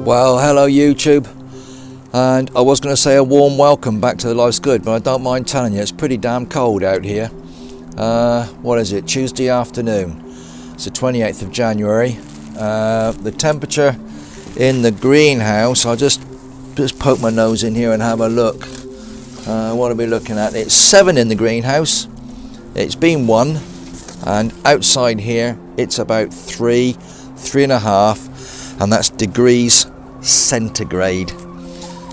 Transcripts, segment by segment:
Well, hello YouTube, and I was going to say a warm welcome back to the Life's Good, but I don't mind telling you it's pretty damn cold out here. What is it, Tuesday afternoon? It's the 28th of January. The temperature in the greenhouse, I'll just poke my nose in here and have a look. What are we looking at? It's 7 in the greenhouse. It's been 1, and outside here it's about 3.5, and that's degrees centigrade.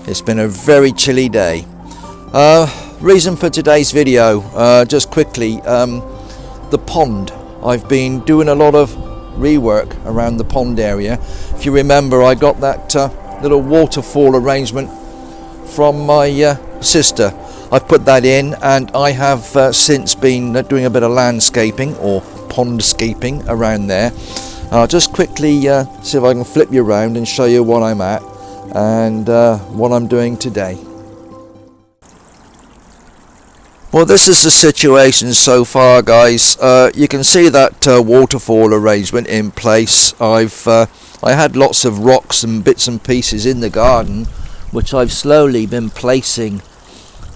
It's been a very chilly day. Reason for today's video, just quickly, the pond. I've been doing a lot of rework around the pond area. If you remember, I got that little waterfall arrangement from my sister. I put that in, and I have since been doing a bit of landscaping or pondscaping around there. I'll just quickly see if I can flip you around and show you what I'm at and what I'm doing today. Well, this is the situation so far, guys. You can see that waterfall arrangement in place. I had lots of rocks and bits and pieces in the garden, which I've slowly been placing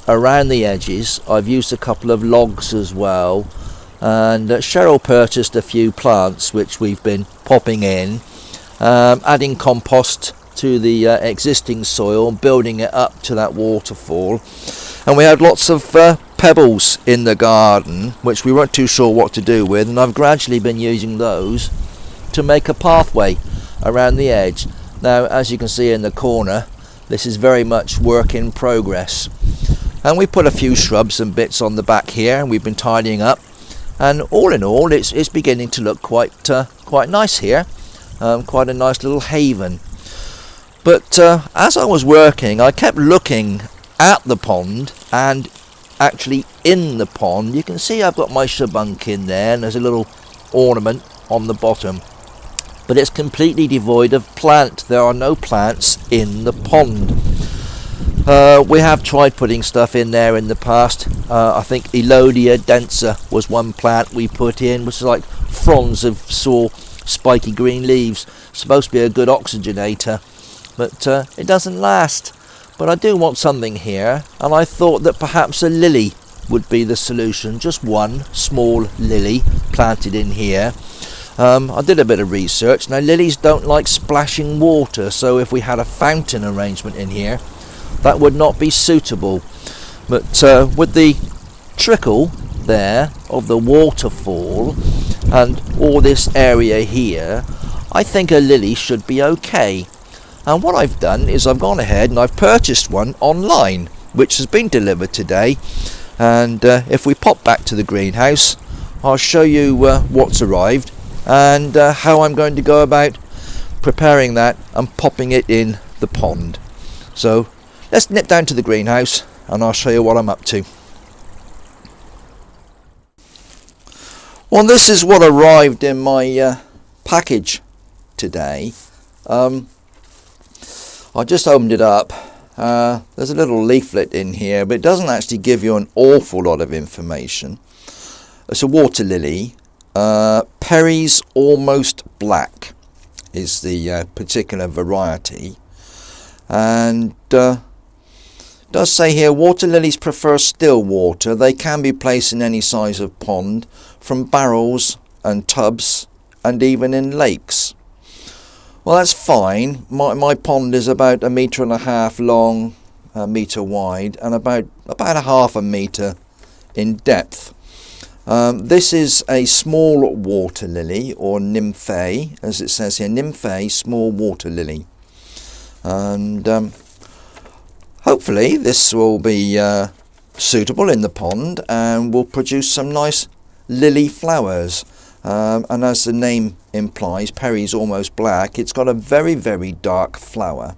around the edges. I've used a couple of logs as well, and Cheryl purchased a few plants which we've been popping in, adding compost to the existing soil, building it up to that waterfall. And we had lots of pebbles in the garden which we weren't too sure what to do with, and I've gradually been using those to make a pathway around the edge. Now, as you can see in the corner, this is very much work in progress, and we put a few shrubs and bits on the back here, and we've been tidying up, and all in all it's beginning to look quite nice here. Quite a nice little haven. But as I was working, I kept looking at the pond, and actually in the pond you can see I've got my shabunk in there, and there's a little ornament on the bottom, but it's completely devoid of plant. There are no plants in the pond. We have tried putting stuff in there in the past. I think Elodia densa was one plant we put in, which is like fronds of spiky green leaves, supposed to be a good oxygenator, but it doesn't last. But I do want something here, and I thought that perhaps a lily would be the solution. Just one small lily planted in here. I did a bit of research. Now, lilies don't like splashing water, so if we had a fountain arrangement in here, that would not be suitable. But with the trickle there of the waterfall and all this area here, I think a lily should be okay. And what I've done is I've gone ahead and I've purchased one online, which has been delivered today. And if we pop back to the greenhouse, I'll show you what's arrived and how I'm going to go about preparing that and popping it in the pond. So let's nip down to the greenhouse and I'll show you what I'm up to. Well, this is what arrived in my package today. I just opened it up. There's a little leaflet in here, but it doesn't actually give you an awful lot of information. It's a water lily. Perry's Almost Black is the particular variety. And it does say here, water lilies prefer still water. They can be placed in any size of pond, from barrels and tubs, and even in lakes. Well, that's fine. My pond is about 1.5 meters long, 1 meter wide, and about a 0.5 meter in depth. This is a small water lily, or nymphaea, as it says here, nymphaea, small water lily. And hopefully this will be suitable in the pond and will produce some nice lily flowers. And as the name implies, Perry's Almost Black, it's got a very, very dark flower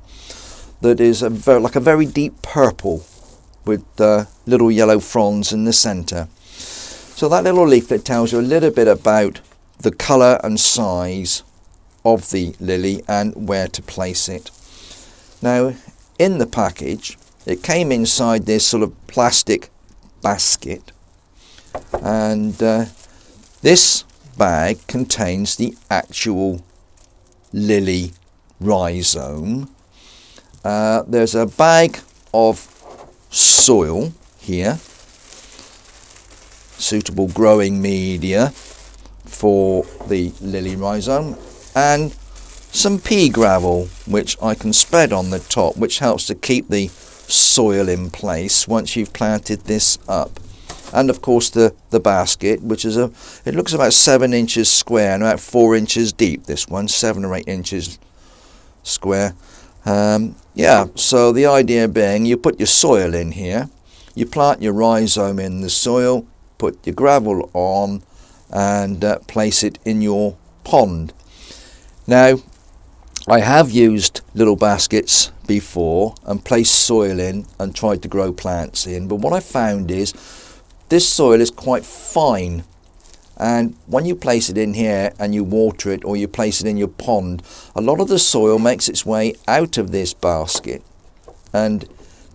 that is like a very deep purple with little yellow fronds in the centre. So that little leaflet tells you a little bit about the colour and size of the lily and where to place it. Now, in the package, it came inside this sort of plastic basket, and this bag contains the actual lily rhizome. There's a bag of soil here, suitable growing media for the lily rhizome, and some pea gravel which I can spread on the top, which helps to keep the soil in place once you've planted this up. And of course the basket, which is it looks about 7 inches square and about 4 inches deep. This one, 7 or 8 inches square. Yeah, so the idea being, you put your soil in here, you plant your rhizome in the soil, put your gravel on, and place it in your pond. Now, I have used little baskets before and placed soil in and tried to grow plants in, but what I found is this soil is quite fine, and when you place it in here and you water it, or you place it in your pond, a lot of the soil makes its way out of this basket and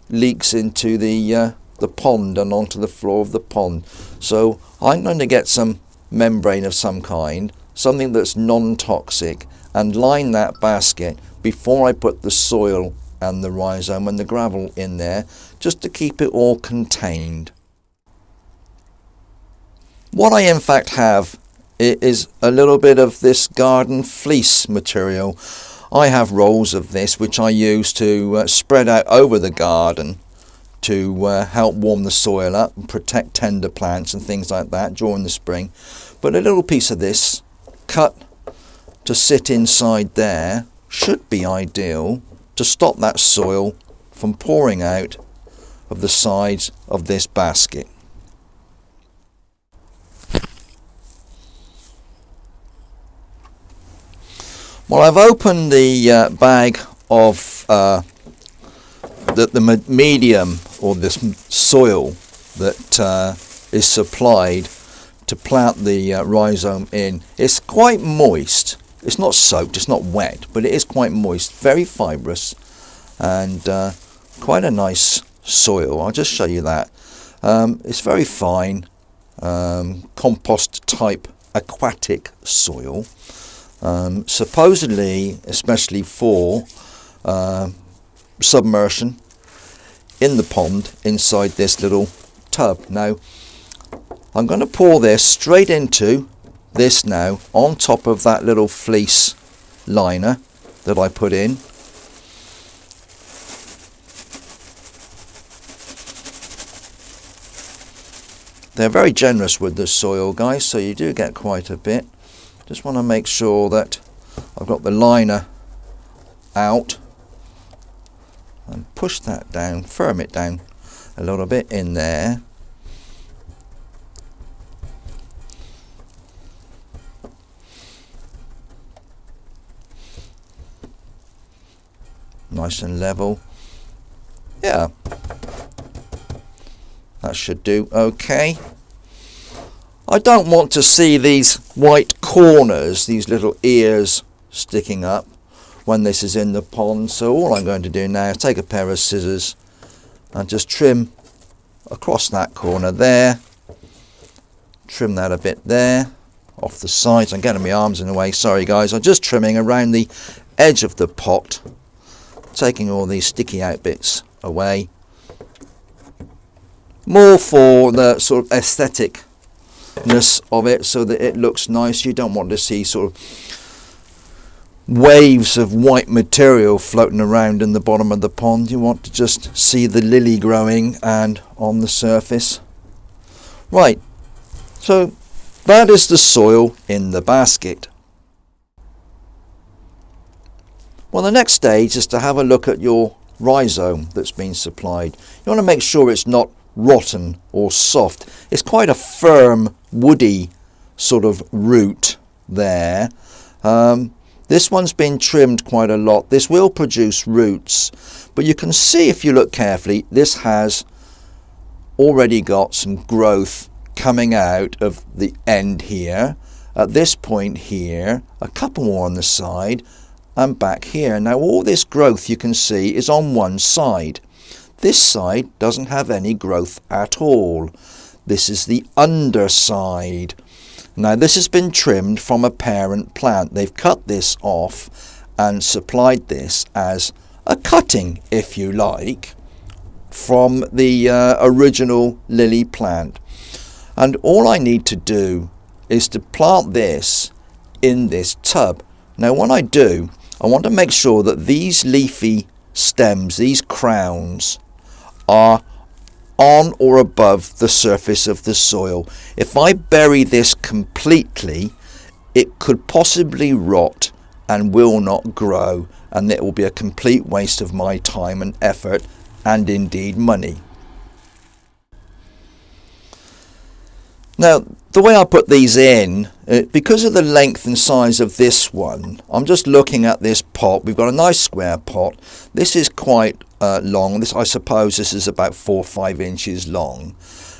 leaks into the pond and onto the floor of the pond. So I'm going to get some membrane of some kind, something that's non-toxic, and line that basket before I put the soil and the rhizome and the gravel in there, just to keep it all contained. What I in fact have is a little bit of this garden fleece material. I have rolls of this which I use to spread out over the garden to help warm the soil up and protect tender plants and things like that during the spring. But a little piece of this cut to sit inside there should be ideal to stop that soil from pouring out of the sides of this basket. Well, I've opened the bag of the medium, or this soil that is supplied to plant the rhizome in. It's quite moist. It's not soaked, it's not wet, but it is quite moist, very fibrous, and quite a nice soil. I'll just show you that. It's very fine, compost type aquatic soil. Supposedly, especially for submersion in the pond inside this little tub. Now, I'm going to pour this straight into this now, on top of that little fleece liner that I put in. They're very generous with the soil, guys, so you do get quite a bit. Just want to make sure that I've got the liner out and push that down, firm it down a little bit in there. Nice and level. Yeah, that should do okay. I don't want to see these white corners, these little ears sticking up when this is in the pond. So all I'm going to do now is take a pair of scissors and just trim across that corner there. Trim that a bit there, off the sides. I'm getting my arms in the way, sorry guys. I'm just trimming around the edge of the pot, taking all these sticky out bits away. More for the sort of aestheticness of it, so that it looks nice. You don't want to see sort of waves of white material floating around in the bottom of the pond. You want to just see the lily growing and on the surface. Right, so that is the soil in the basket. Well, the next stage is to have a look at your rhizome that's been supplied. You want to make sure it's not rotten or soft. It's quite a firm, woody sort of root there. This one's been trimmed quite a lot. This will produce roots, but you can see if you look carefully, this has already got some growth coming out of the end here. At this point here, a couple more on the side, and back here. Now all this growth you can see is on one side. This side doesn't have any growth at all. This is the underside. Now this has been trimmed from a parent plant. They've cut this off and supplied this as a cutting, if you like, from the original lily plant. And all I need to do is to plant this in this tub. Now when I do, I want to make sure that these leafy stems, these crowns, are on or above the surface of the soil. If I bury this completely, it could possibly rot and will not grow, and it will be a complete waste of my time and effort, and indeed money. Now the way I put these in, because of the length and size of this one, I'm just looking at this pot. We've got a nice square pot. This is quite long. I suppose this is about 4 or 5 inches long.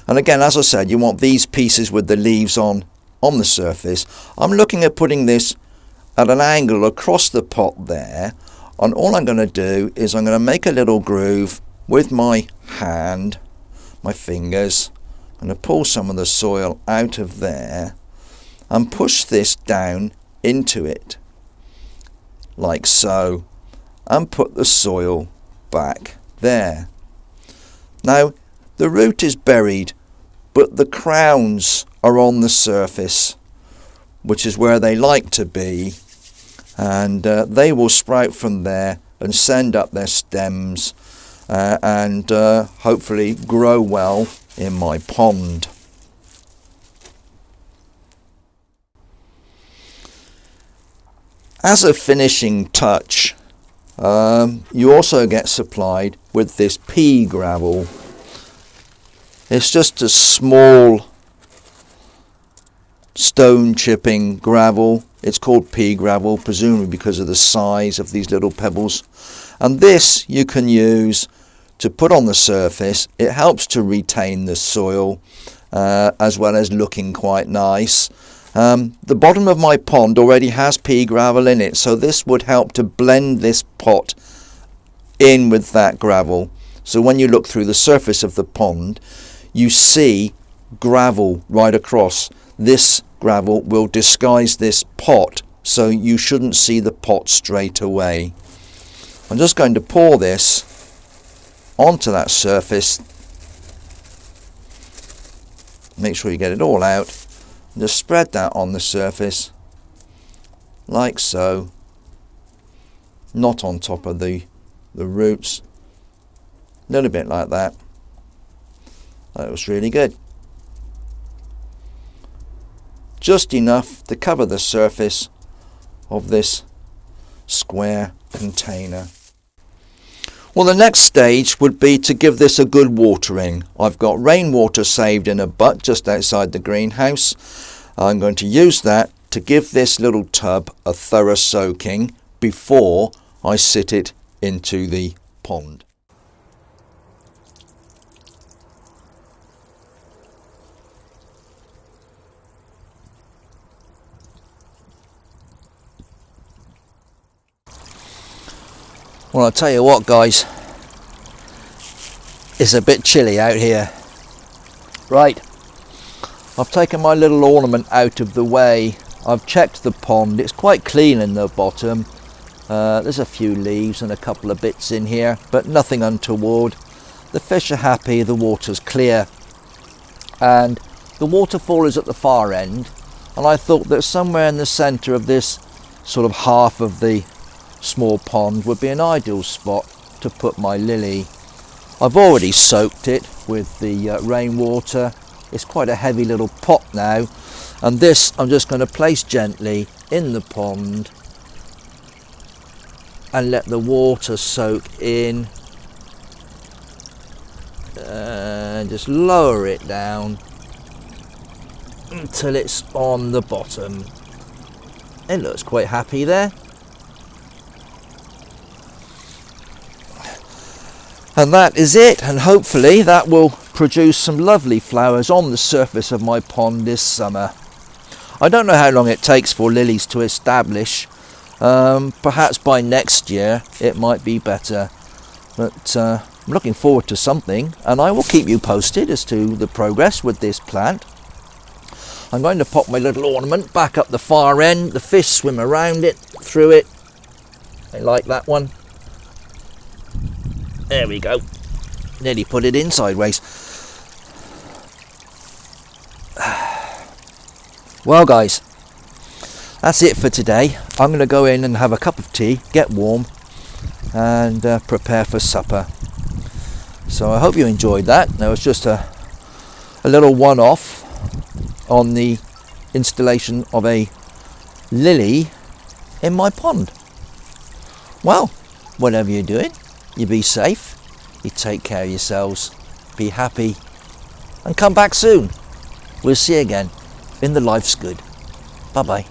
And again, as I said, you want these pieces with the leaves on the surface. I'm looking at putting this at an angle across the pot there, and all I'm going to do is I'm going to make a little groove with my hand, my fingers. I'm going to pull some of the soil out of there and push this down into it like so, and put the soil back there. Now the root is buried, but the crowns are on the surface, which is where they like to be, and they will sprout from there and send up their stems and hopefully grow well in my pond. As a finishing touch, you also get supplied with this pea gravel. It's just a small stone chipping gravel. It's called pea gravel, presumably because of the size of these little pebbles. And this you can use to put on the surface. It helps to retain the soil as well as looking quite nice. The bottom of my pond already has pea gravel in it, so this would help to blend this pot in with that gravel. So when you look through the surface of the pond, you see gravel right across. This gravel will disguise this pot, so you shouldn't see the pot straight away. I'm just going to pour this onto that surface. Make sure you get it all out. Just spread that on the surface like so, not on top of the roots, a little bit like that. That was really good. Just enough to cover the surface of this square container. Well, the next stage would be to give this a good watering. I've got rainwater saved in a butt just outside the greenhouse. I'm going to use that to give this little tub a thorough soaking before I sit it into the pond. Well, I'll tell you what, guys, it's a bit chilly out here. Right, I've taken my little ornament out of the way. I've checked the pond. It's quite clean in the bottom. There's a few leaves and a couple of bits in here, but nothing untoward. The fish are happy, the water's clear, and the waterfall is at the far end, and I thought that somewhere in the centre of this sort of half of the small pond would be an ideal spot to put my lily. I've already soaked it with the rainwater. It's quite a heavy little pot now, and this I'm just going to place gently in the pond and let the water soak in, and just lower it down until it's on the bottom. It looks quite happy there. And that is it, and hopefully that will produce some lovely flowers on the surface of my pond this summer. I don't know how long it takes for lilies to establish. Perhaps by next year it might be better, but I'm looking forward to something, and I will keep you posted as to the progress with this plant. I'm going to pop my little ornament back up the far end. The fish swim around it, through it, I like that one. There we go. Nearly put it in sideways. Well guys, that's it for today. I'm going to go in and have a cup of tea, get warm, and prepare for supper. So I hope you enjoyed that. That was just a little one-off on the installation of a lily in my pond. Well, whatever you're doing, you be safe, you take care of yourselves, be happy, and come back soon. We'll see you again in the Life's Good. Bye bye.